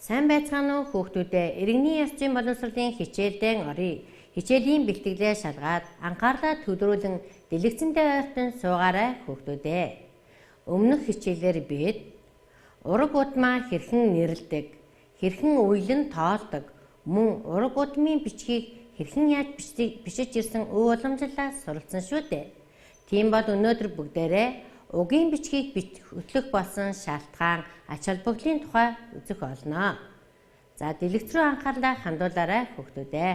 Сайн байцгаана уу хүүхдүүдээ. Иргэний ёсцын боловсролын хичээлдээ оръё. Хичээлийн бэлтгэлээ шалгаад анхаарлаа төвлөрүүлэн дэлгэцэндээ ойртон суугаарай хүүхдүүдээ. Өмнөх хичээлээр бид ураг удмаа хэрхэн нэрлэдэг, хэрхэн уйлан тоолдог, мөн ураг удмын бичгийг хэрхэн яаж бичиж ирсэн өв уламжлалаас суралцсан шүү дээ. Тийм бол өнөөдөр бүгдээрээ угийн бичгийг хөтлөх болсон шалтгаан, ач холбогдлын тухай үзэх болно. За дэлгэц рүү анхаарлаа хандуулаарай хүүхдүүдээ.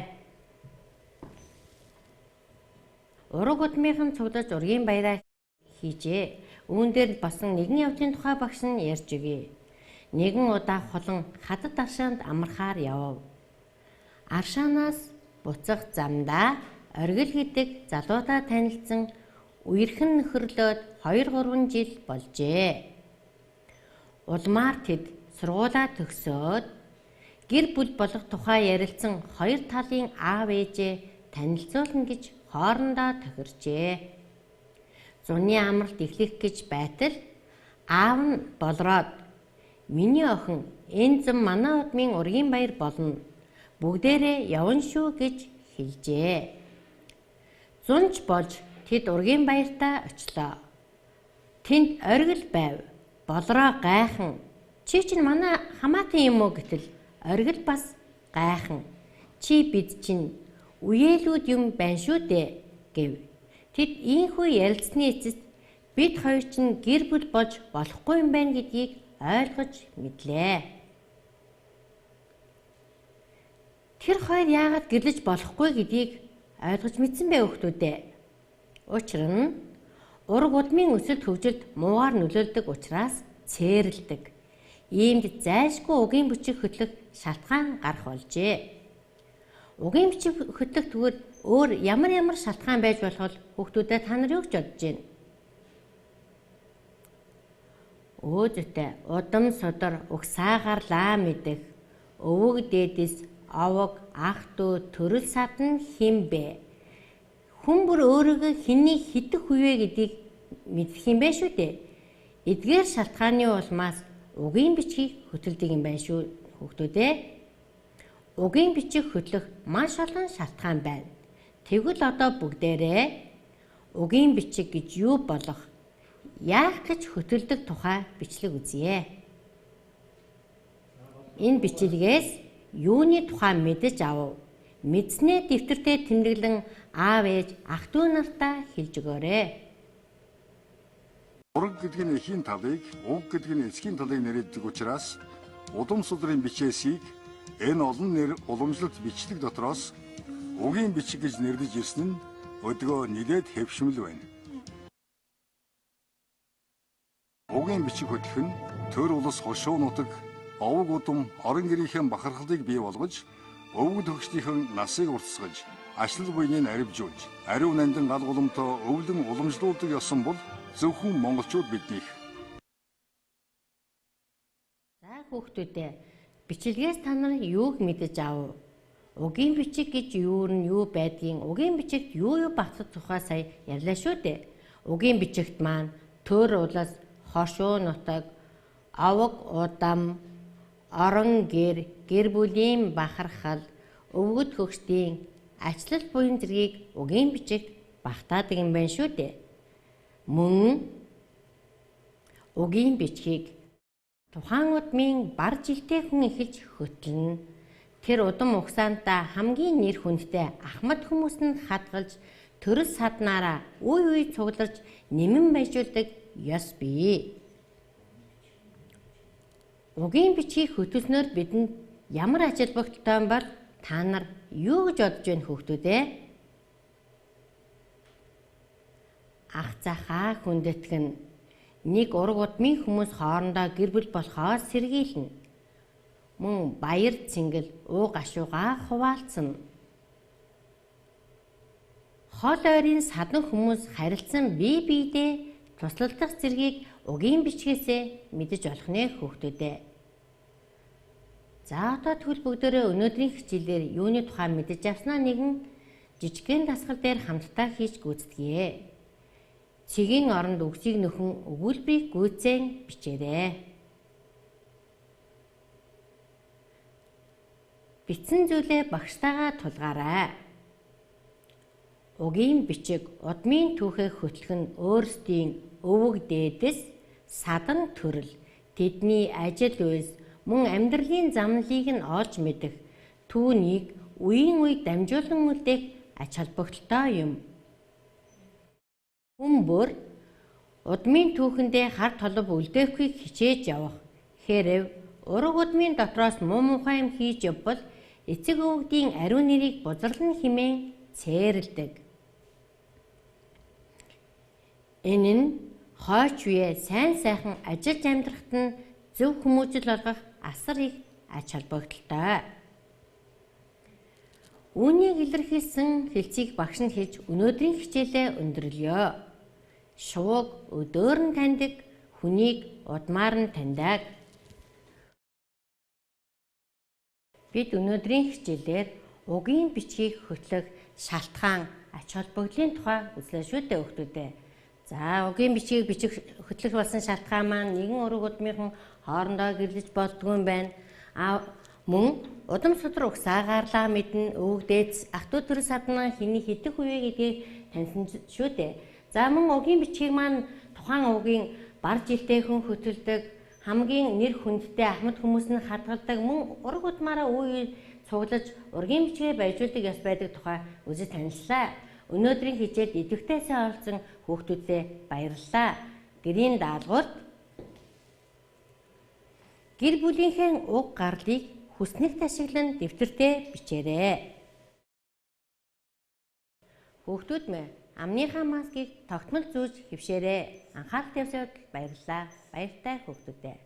Ураг удмынхан цуглаж ургийн баяраа хийжээ. Үүн дээр басан нэгэн явдлын тухай багш нь ярьж өгье. Нэгэн удаа холон хадад аршаанд амархаар явв. Аршаанаас буцах замдаа оргил гэдэг залуудаа танилцсан үерхэн нөхөрлөөд 2-3 жил болжээ. Улмаар тэд сургуулаа төгсөөд гэр бүл болох тухай ярилцсан хоёр талын аав ээжээ танилцуулна гэж хоорондоо тохирчээ. Зуны амралт эхлэх гэж байтал аав нь болроод "Миний охин энэ зам манай удмын ургийн баяр болно. Бүгдээрээ явна шүү" гэж хэлжээ. Зунж болж тэд ургийн баяртаа очлоо. Тэнд оргил байв. Болроо гайхан "Чи чинь манай хамаатан юм уу?" гэтэл оргил бас гайхан "Чи бид чинь үеэлүүд юм байна шүү дээ" гэв. Тэд ийхүү ярилцсны эцэст бид хоёр чинь гэр бүл болж болохгүй юм байна гэдгийг ойлгож мэдлээ. Тэр хоёр яагаад гэрлэж болохгүй гэдгийг ойлгож мэдсэн бэ хүүхдүүдээ? Учир нь ураг удмын өсөлт хөгжилд муугаар нөлөөлдөг учраас цээрэлдэг. Иймд зайлшгүй угийн бичиг хөтлөх шалтгаан гарах болжээ. Угийн бичиг хөтлөх тэгвэл өөр ямар шалтгаан байж болох хүүхдүүдээ та нар юу гэж бодож байна? Өөдөөтэй удам судар угсаагаар лаа мэдэх, өвөг дээдэс овог ах дүү төрөл садан хэн бэ? Хүн бүр өөрийгөө хэнийг хитэх үе гэдгийг мэдэх юм байна шүү дээ. Эдгээр шалтгааны улмаас угийн бичгийг хөтэлдэг юм байна шүү хүүхдүүдээ. Угийн бичиг хөтлөх маш олон шалтгаан байна. Тэгвэл одоо бүгдээрээ угийн бичиг гэж юу болох, яах гэж хөтөлдөг тухай бичлэг үзье. Энэ бичлэгээс юуны тухай мэдэж авав? Мэдснээ дэвтэртээ тэмдэглэн аав ээж ах дүү нартаа хэлж өгөөрэй. Ураг гэдэг нь эхийн талыг, уг гэдэг нь эцгийн талыг нэрэлдэг учраас удам судрын бичээсийг энэ олон нэр уламжлалт бичлэг дотроос угийн бичиг гэж нэрлэж ирсэн нь өдгөө нэлээд хэвшмэл байна. Угийн бичиг хөтлөх нь төр улс хошуу нутаг, овог удам, орон гэрийнхэн бахархлыг бий болгож, өвөг төгсдийнхэн насыг уртасгаж, ачлал буйныг аривжуулж, ариун нандин гал голомтоо өвлөн уламжлуулдаг ёсон бол зөвхөн монголчууд биднийх. За хүүхдүүдээ, бичлэгээс та нар юуг мэдэж авав? Угийн бичиг гэж юу байдгийг, угийн бичигт юу багтах тухай сая ярьлаа шүү дээ. Угийн бичигт маань төр улс, хошуу нутаг, овог удам, орон гэр бүлийн бахархал, өвгөд хөгсдийн ачлал буян зэргийг угийн бичигт багтаадаг юм байна шүү дээ. Мөн угийн бичгийг тухайн удмын бар жилтэй хүн эхэлж хөтлөнө. Тэр удам угсаантаа хамгийн нэр хүндтэй ахмад хүмүүс нь хадгалж төрөл саднаараа үе цугларч нэмэн байжуулдаг ёс бий. Угийн бичгийг хөтөлснөөр бидэнд ямар ач холбогдолтой бол та нар юу гэж бодож байна хүүхдүүдээ? Ах захаа хүндэтгэн нэг ураг удмын хүмүүс хоорондоо гэр бүл болохоос сэргийлнэ. Мөн баяр цэнгэл уу гашуугаа хуваалцсан. Хол ойрын садан хүмүүс харилцсан бие биедээ тусалдах зэргийг угийн бичгээсээ мэдэж болох нэ хүүхдүүдээ. За одоо тэгвэл бүгдээрээ өнөөдрийн хичээлээр юуны тухай мэдэж авснаа нэгэн жижигхэн дасгал дээр хамтдаа хийж гүйцэтгэе. Цэгийн оронд үгсийг нөхөн өгүүлбэрийг гүйцэн бичээрэй. Бичсэн зүйлээ багштайгаа тулгаарай. Угийн бичиг удмын түүхээ хөтлөх нь өөрсдийн өвөг дээдэс, садан төрөл, тэдний ажил үйлс, мөн амьдралын замналыг нь олж мэдэх, түүнийг үеийн үед дамжуулан үлдээх ач холбогдолтой юм. Хүн бүр удмын түүхэндээ хар толб үлдээхийг хичээж явах. Хэрв ураг удмын дотроос муу мухай юм хийж явбал эцэг өвгдийн ариун нэрийг бузарлан хэмээн цээрэлдэг. Энэ нь хойч үе сайн сайхан ажиллаж амьдрахад нь зөв хүмүүжил олгох асар их ач холбогдолтой. Үүнийг илэрхийлсэн хэлцийг багш нь хэлж өнөөдрийн хичээлээ өндөрлөё. Шувууг өдөөр нь таньдаг, хүнийг удмаар нь таньдаг. Бид өнөөдрийн хичээлээр угийн бичгийг хөтлөх шалтгаан, ач холбогдлын тухай үзлээ шүү дээ хүүхдүүдээ. За, угийн бичгийг хөтлөх болсон шалтгаан маань нэгэн ураг удмынхан хоорондоо гэрлэж болдгүй юм байна. Мөн удам судар угсаагаарла мэднэ, өвөг дээдс, ах トゥ төрөс садан хэний хідэх үе гэдгийг таньсан шүү дээ. За, мөн угийн бичгийг маань тухайн угийн бар жилтэйхэн хөтөлдөг, хамгийн нэр хүндтэй ахмад хүмүүс нь хадгалдаг, мөн ураг удмаараа үе цуглаж ургийн бичгээ баяжуулдаг ёс байдаг тухай үзэж танилцлаа. Өнөөдрийн хичээлд идэвхтэй сайн оролцсон хүүхдүүдээ баярлалаа. Гэрийн даалгаварт гэр бүлийнхээ уг гарлыг хүснэгт ашиглан дэвтэртээ бичээрэй. Хүүхдүүд минь амныхаа маскыг тогтмол зүүж хэвшээрэй. Анхаарал тавьсан явдал баярлалаа. Баяртай хүүхдүүдээ.